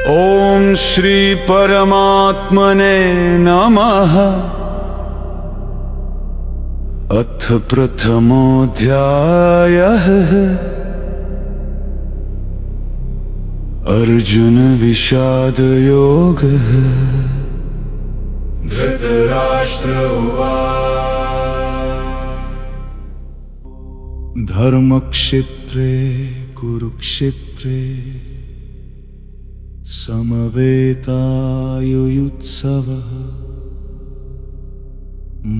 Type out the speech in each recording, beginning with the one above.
ओम श्री परमात्मने नमः। अथ प्रथमोऽध्यायः। अर्जुन विषाद योगः। धृतराष्ट्र उवाच धर्मक्षेत्रे कुरुक्षेत्रे समवेतायुयुत्सवः।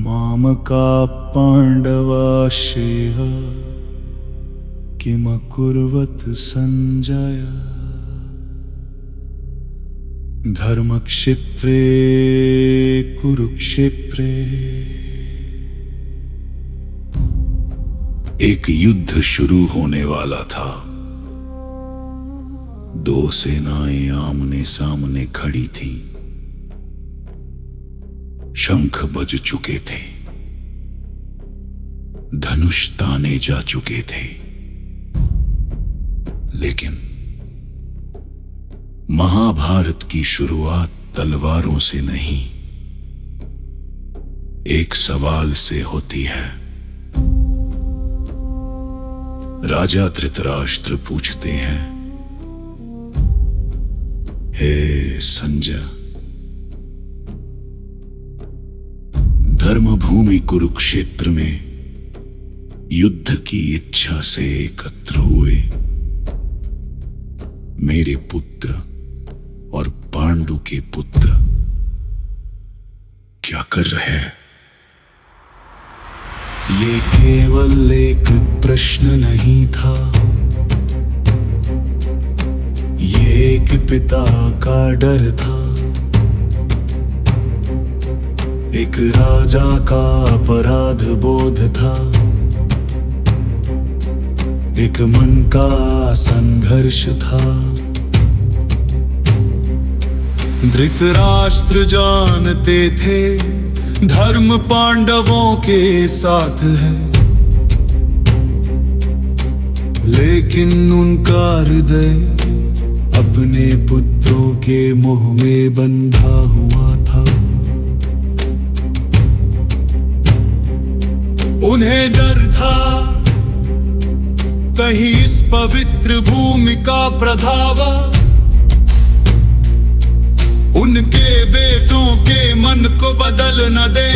मामकाः पाण्डवाश्चैव किमकुर्वत संजय। धर्मक्षेत्रे कुरुक्षेत्रे। एक युद्ध शुरू होने वाला था। दो सेनाएं आमने सामने खड़ी थी। शंख बज चुके थे, धनुष ताने जा चुके थे, लेकिन महाभारत की शुरुआत तलवारों से नहीं, एक सवाल से होती है। राजा धृतराष्ट्र पूछते हैं, हे संजय, धर्मभूमि कुरुक्षेत्र में युद्ध की इच्छा से एकत्र हुए मेरे पुत्र और पांडु के पुत्र क्या कर रहे हैं? ये केवल एक प्रश्न नहीं था, ये एक पिता का डर था, एक राजा का अपराध बोध था, एक मन का संघर्ष था। धृतराष्ट्र जानते थे धर्म पांडवों के साथ है, लेकिन उनका हृदय अपने पुत्रों के मोह में बंधा हुआ था। उन्हें डर था कहीं इस पवित्र भूमि का प्रभाव उनके बेटों के मन को बदल न दे,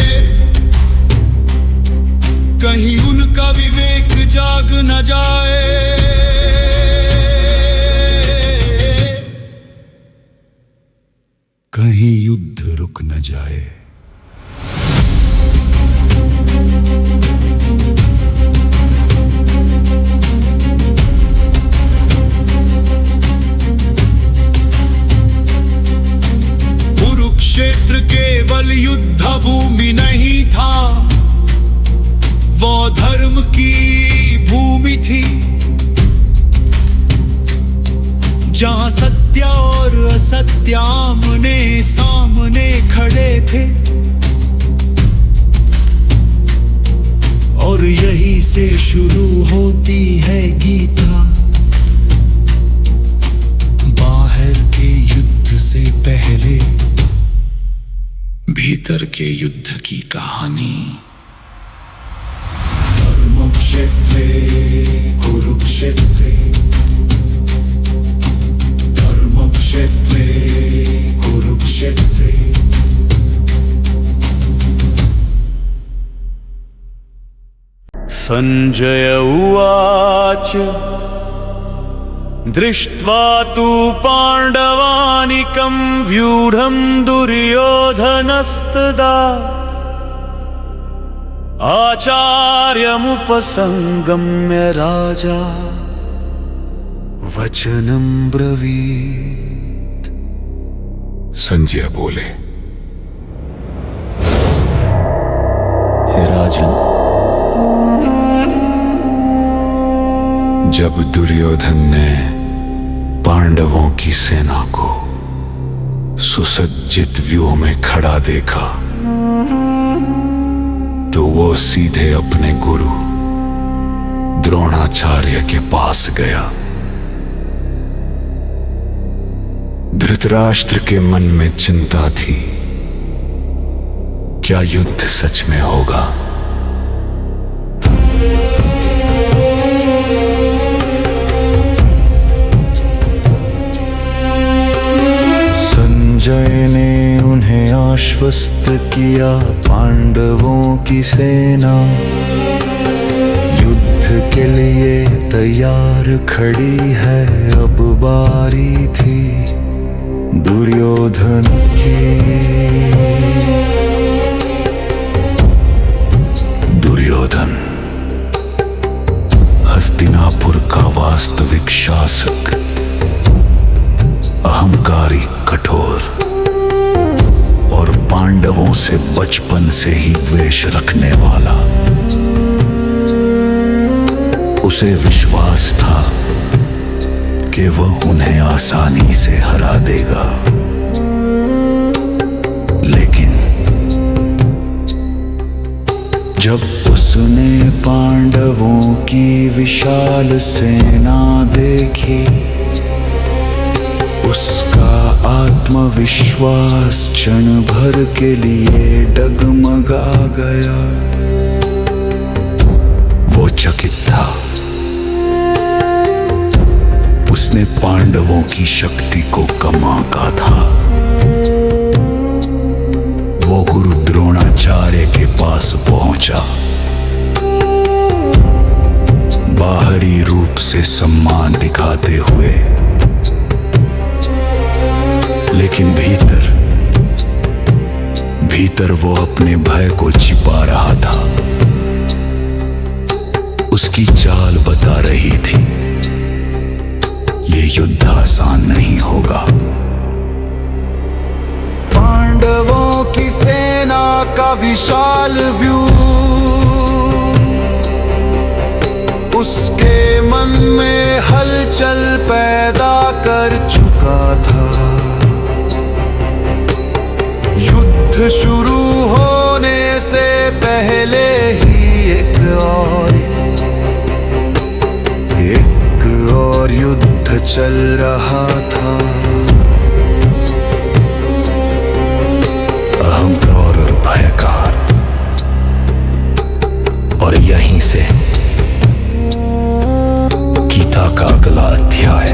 कहीं उनका विवेक जाग न जाए, कहीं युद्ध रुक न जाए। कुरुक्षेत्र केवल युद्ध भूमि नहीं था, वो धर्म की भूमि थी, जहां सत्य और असत्य आमने सामने खड़े थे। और यही से शुरू होती है गीता, बाहर के युद्ध से पहले भीतर के युद्ध की कहानी। धर्मक्षेत्रे कुरुक्षेत्रे। धर्मक्षेत्रे कुरुक्षेत्रे। संजय उवाच दृष्ट्वा तु पाण्डवानीकं व्यूढं दुर्योधनस्तदा आचार्यमुपसंगम्य राजा वचनं ब्रवीत्। संजय बोले, हे राजन, जब दुर्योधन ने पांडवों की सेना को सुसज्जित व्यूह में खड़ा देखा तो वो सीधे अपने गुरु द्रोणाचार्य के पास गया। धृतराष्ट्र के मन में चिंता थी, क्या युद्ध सच में होगा? संजय ने उन्हें आश्वस्त किया, पांडवों की सेना युद्ध के लिए तैयार खड़ी है। अब बारी थी दुर्योधन की। दुर्योधन हस्तिनापुर का वास्तविक शासक, अहंकारी, कठोर और पांडवों से बचपन से ही द्वेष रखने वाला। उसे विश्वास था कि वह उन्हें आसानी से हरा देगा, लेकिन जब उसने पांडवों की विशाल सेना देखी, उसका आत्मविश्वास क्षण भर के लिए डगमगा गया। वो चकित था। उसने पांडवों की शक्ति को कम आंका था। वो गुरु द्रोणाचार्य के पास पहुंचा। बाहरी रूप से सम्मान दिखाते हुए, लेकिन भीतर वो अपने भय को छिपा रहा था। उसकी चाल बता रही थी, ये युद्ध आसान नहीं होगा। पांडवों की सेना का विशाल व्यू उसके मन में हलचल पैदा कर चुका था। युद्ध शुरू होने से पहले ही एक और युद्ध चल रहा था। अहंकार और भयकार, और यहीं से गीता का अगला अध्याय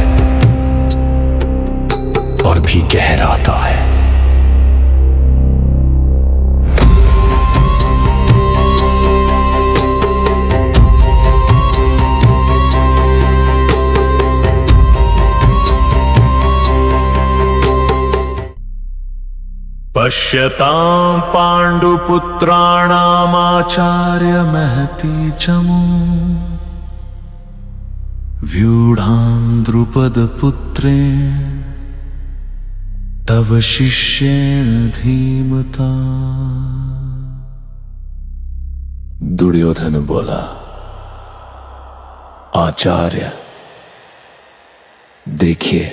और भी गहराता है। पश्यतां पाण्डुपुत्राणामाचार्य महती चमू व्यूढां द्रुपदपुत्रे तव शिष्येण धीमता। दुर्योधन बोला, आचार्य देखिए,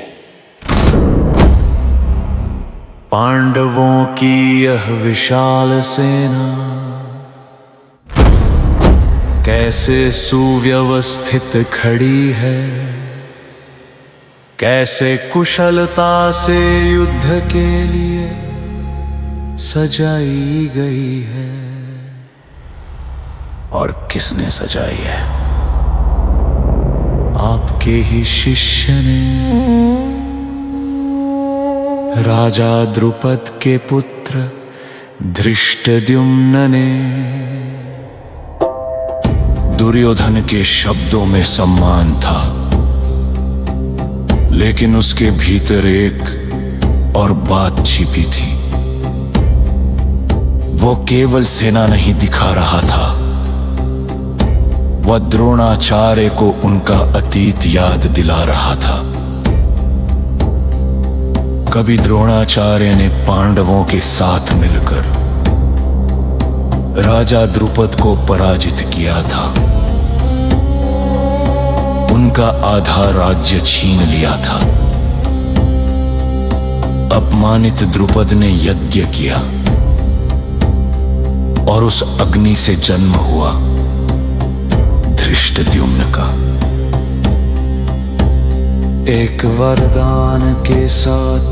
पांडवों की यह विशाल सेना कैसे सुव्यवस्थित खड़ी है, कैसे कुशलता से युद्ध के लिए सजाई गई है। और किसने सजाई है? आपके ही शिष्य ने, राजा द्रुपद के पुत्र धृष्टद्युम्न ने। दुर्योधन के शब्दों में सम्मान था, लेकिन उसके भीतर एक और बात छिपी थी। वो केवल सेना नहीं दिखा रहा था, वह द्रोणाचार्य को उनका अतीत याद दिला रहा था। कभी द्रोणाचार्य ने पांडवों के साथ मिलकर राजा द्रुपद को पराजित किया था, उनका आधा राज्य छीन लिया था। अपमानित द्रुपद ने यज्ञ किया और उस अग्नि से जन्म हुआ धृष्टद्युम्न का। एक वरदान के साथ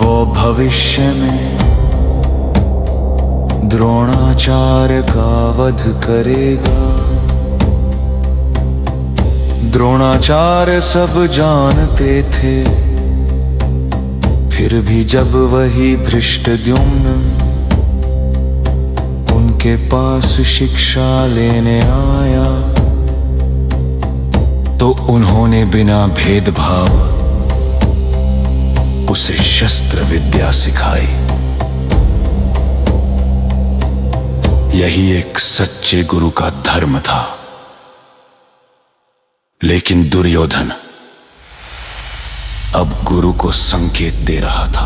वो भविष्य में द्रोणाचार्य का वध करेगा। द्रोणाचार्य सब जानते थे, फिर भी जब वही धृष्टद्युम्न उनके पास शिक्षा लेने आया तो उन्होंने बिना भेदभाव उसे शस्त्र विद्या सिखाई। यही एक सच्चे गुरु का धर्म था। लेकिन दुर्योधन अब गुरु को संकेत दे रहा था।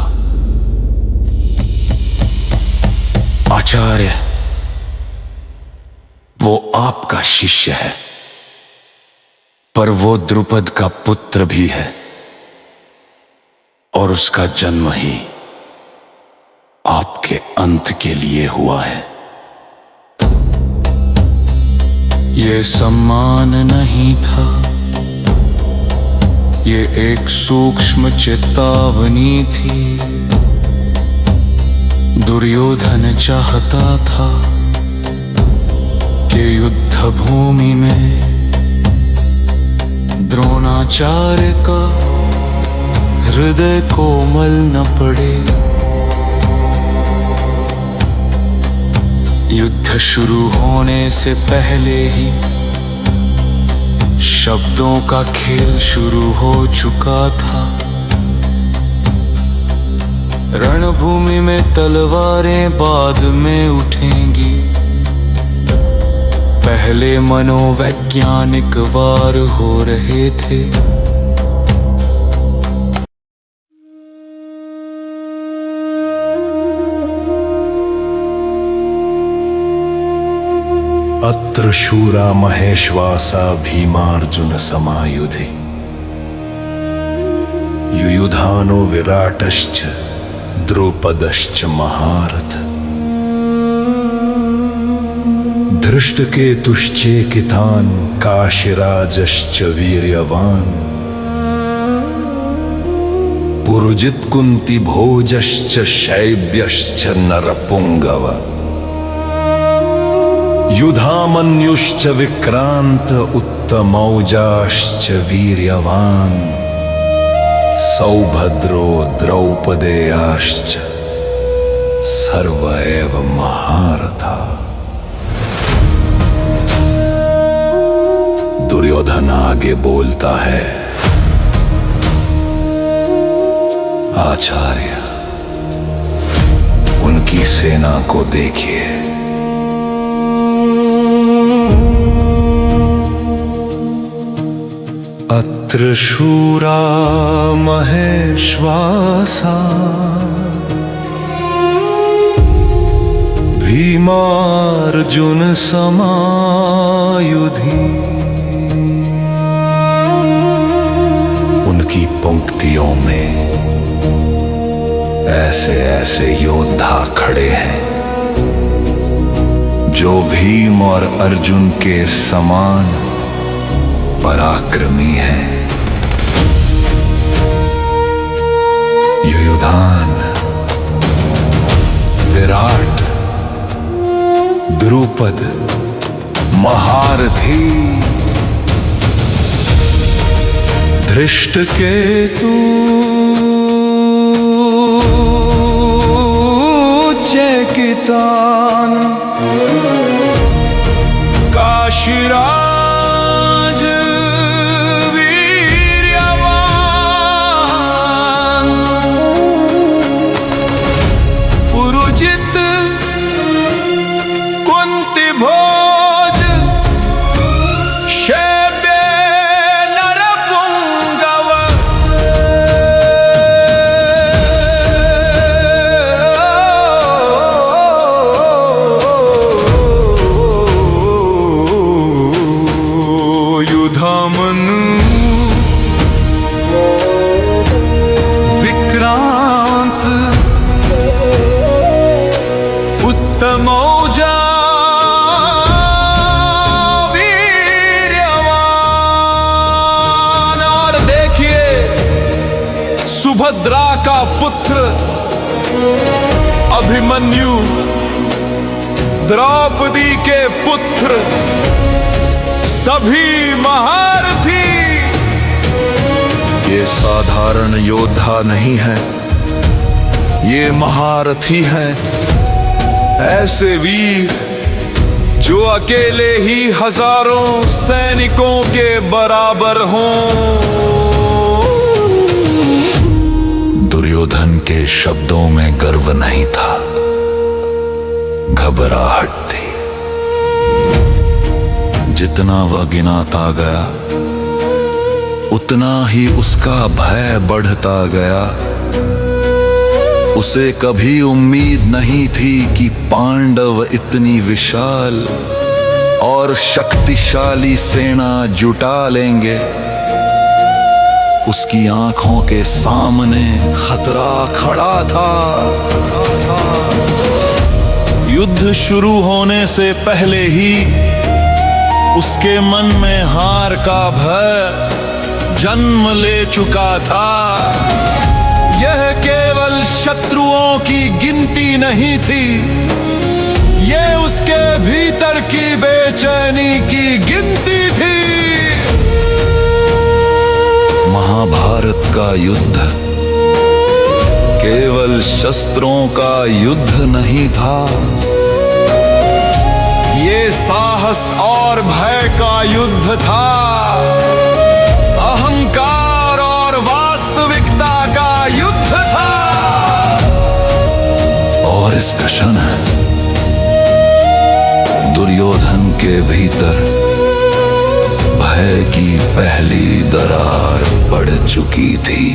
आचार्य, वो आपका शिष्य है, पर वो द्रुपद का पुत्र भी है और उसका जन्म ही आपके अंत के लिए हुआ है। ये सम्मान नहीं था, ये एक सूक्ष्म चेतावनी थी। दुर्योधन चाहता था कि युद्ध भूमि में द्रोणाचार्य का हृदय कोमल न पड़े। युद्ध शुरू होने से पहले ही शब्दों का खेल शुरू हो चुका था। रणभूमि में तलवारें बाद में उठेंगी, पहले मनोवैज्ञानिक वार हो रहे थे। अत्र शूरा महेश्वासा भीमार्जुन समायुधि, युयुधानो विराटश्च द्रुपदश्च महारथ। धृष्टकेतुश्चेकितान् काशीराजश्च वीर्यवान्, पुरुजित् कुन्तिभोजश्च शैब्यश्च नरपुङ्गव। युधामन्युश्च विक्रांत उत्तमौजाश्च वीर्यवान्, सौभद्रो द्रौपदेयाश्च सर्व एव महारथा। दुर्योधन आगे बोलता है, आचार्य, उनकी सेना को देखिए। अत्र शूरा महेश्वासा भीमार्जुन समायुधि। उनकी पंक्तियों में ऐसे ऐसे योद्धा खड़े हैं जो भीम और अर्जुन के समान पराक्रमी हैं। युयुधान, विराट, द्रुपद, महारथी, धृष्टकेतु, चेकितान, काशीराज वीर्यवान, पुरुजित कुंतिभोज शैब्य नरपुंगव। युधामनु, विक्रांत, उत्तमौजा वीर्यवान। और देखिए, सुभद्रा का पुत्र अभिमन्यु द्रौपदी के पुत्र सभी महारथी। ये साधारण योद्धा नहीं है, ये महारथी हैं, ऐसे वीर जो अकेले ही हजारों सैनिकों के बराबर हों। दुर्योधन के शब्दों में गर्व नहीं था, घबराहट थी। जितना वह गिनाता गया उतना ही उसका भय बढ़ता गया। उसे कभी उम्मीद नहीं थी कि पांडव इतनी विशाल और शक्तिशाली सेना जुटा लेंगे। उसकी आंखों के सामने खतरा खड़ा था। युद्ध शुरू होने से पहले ही उसके मन में हार का भय जन्म ले चुका था। यह केवल शत्रुओं की गिनती नहीं थी, यह उसके भीतर की बेचैनी की गिनती थी। महाभारत का युद्ध केवल शस्त्रों का युद्ध नहीं था, ये साहस और भय का युद्ध था। अहंकार और वास्तविकता का युद्ध था। और इस क्षण दुर्योधन के भीतर भय की पहली दरार पड़ चुकी थी।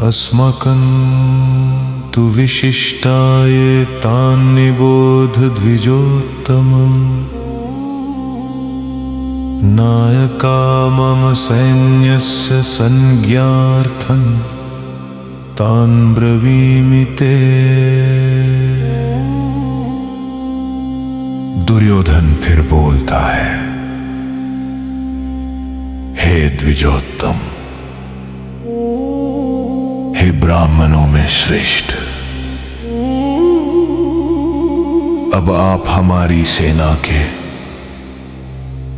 अस्माकं तु विशिष्टाय तान्निबोध द्विजोत्तमम्। नायका मम सैन्यस्य संज्ञार्थं तान् ब्रवीमि ते। दुर्योधन फिर बोलता है, हे द्विजोत्तम, हे ब्राह्मणों में श्रेष्ठ, अब आप हमारी सेना के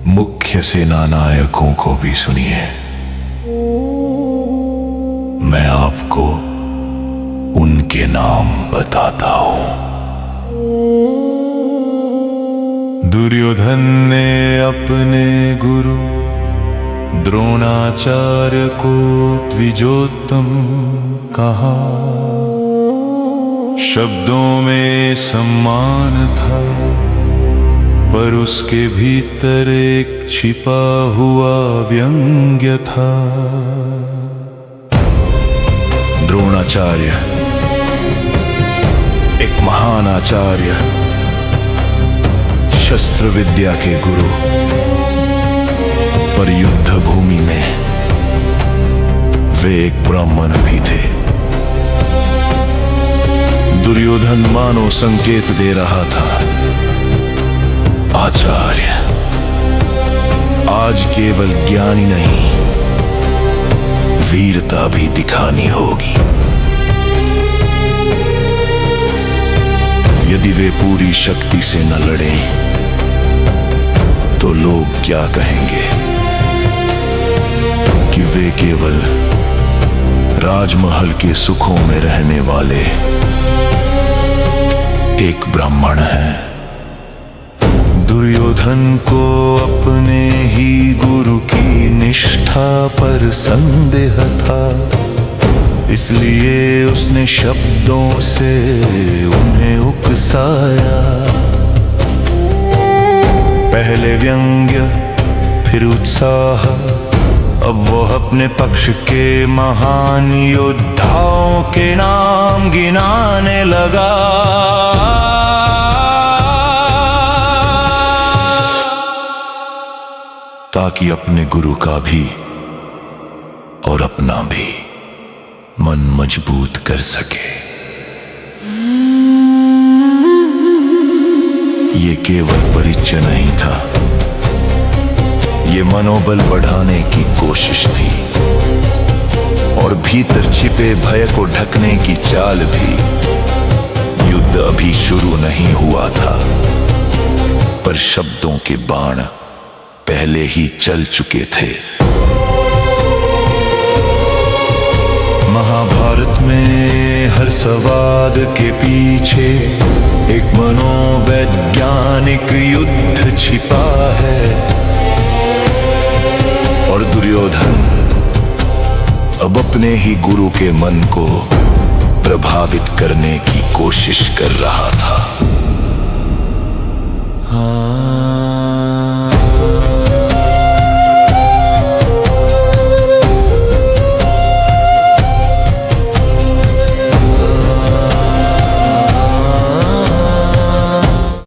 मुख्य सेना नायकों को भी सुनिए। मैं आपको उनके नाम बताता हूं। दुर्योधन ने अपने गुरु द्रोणाचार्य को द्विजोत्तम कहा। शब्दों में सम्मान था, पर उसके भीतर एक छिपा हुआ व्यंग्य था। द्रोणाचार्य एक महान आचार्य, शस्त्र विद्या के गुरु, पर युद्ध भूमि में वे एक ब्राह्मण भी थे। दुर्योधन मानो संकेत दे रहा था, आचार्य, आज केवल ज्ञानी नहीं, वीरता भी दिखानी होगी। यदि वे पूरी शक्ति से न लड़ें तो लोग क्या कहेंगे कि वे केवल राजमहल के सुखों में रहने वाले एक ब्राह्मण हैं। दुर्योधन को अपने ही गुरु की निष्ठा पर संदेह था, इसलिए उसने शब्दों से उन्हें उकसाया। पहले व्यंग्य, फिर उत्साह, अब वो अपने पक्ष के महान योद्धाओं के नाम गिनाने लगा। ताकि अपने गुरु का भी और अपना भी मन मजबूत कर सके। ये केवल परिचय नहीं था, ये मनोबल बढ़ाने की कोशिश थी और भीतर छिपे भय को ढकने की चाल भी। युद्ध अभी शुरू नहीं हुआ था, पर शब्दों के बाण पहले ही चल चुके थे। महाभारत में हर संवाद के पीछे एक मनोवैज्ञानिक युद्ध छिपा है, और दुर्योधन अब अपने ही गुरु के मन को प्रभावित करने की कोशिश कर रहा था।